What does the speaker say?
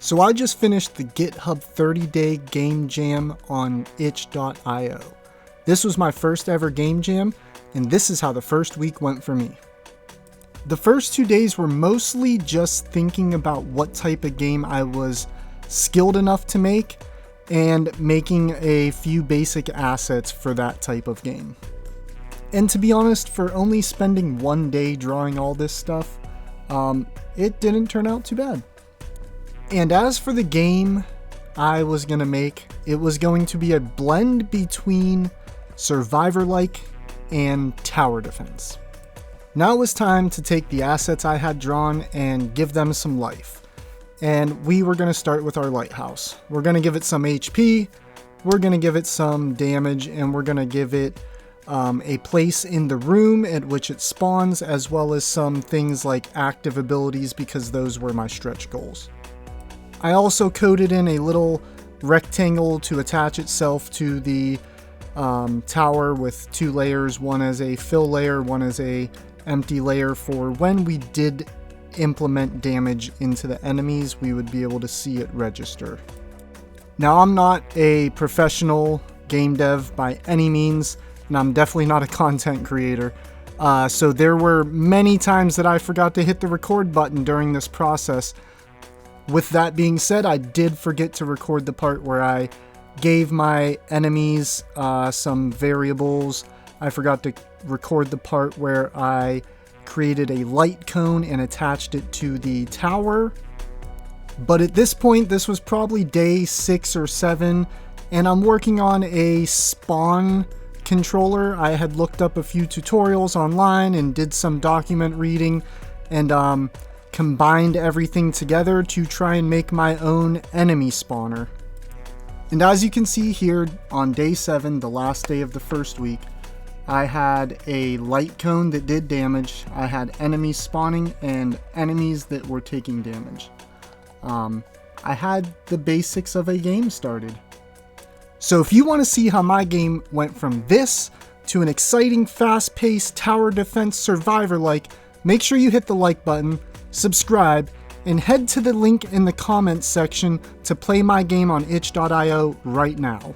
So I just finished the GitHub 30-day game jam on itch.io. This was my first ever game jam, and this is how the first week went for me. The first 2 days were mostly just thinking about what type of game I was skilled enough to make and making a few basic assets for that type of game. And to be honest, for only spending 1 day drawing all this stuff, it didn't turn out too bad. And as for the game I was going to make, it was going to be a blend between Survivor-like and tower defense. Now it was time to take the assets I had drawn and give them some life. And we were going to start with our lighthouse. We're going to give it some HP, we're going to give it some damage, and we're going to give it a place in the room at which it spawns, as well as some things like active abilities, because those were my stretch goals. I also coded in a little rectangle to attach itself to the tower with 2 layers, one as a fill layer, one as a empty layer, for when we did implement damage into the enemies, we would be able to see it register. Now, I'm not a professional game dev by any means, and I'm definitely not a content creator. So there were many times that I forgot to hit the record button during this process. With that being said, I did forget to record the part where I gave my enemies some variables. I forgot to record the part where I created a light cone and attached it to the tower. But at this point, this was probably day 6 or 7, and I'm working on a spawn controller. I had looked up a few tutorials online and did some document reading, and combined everything together to try and make my own enemy spawner. And as you can see here, on day 7, the last day of the first week, I had a light cone that did damage, I had enemies spawning, and enemies that were taking damage. I had the basics of a game started. So if you want to see how my game went from this to an exciting, fast-paced tower defense Survivor-like, make sure you hit the like button, subscribe, and head to the link in the comments section to play my game on itch.io right now.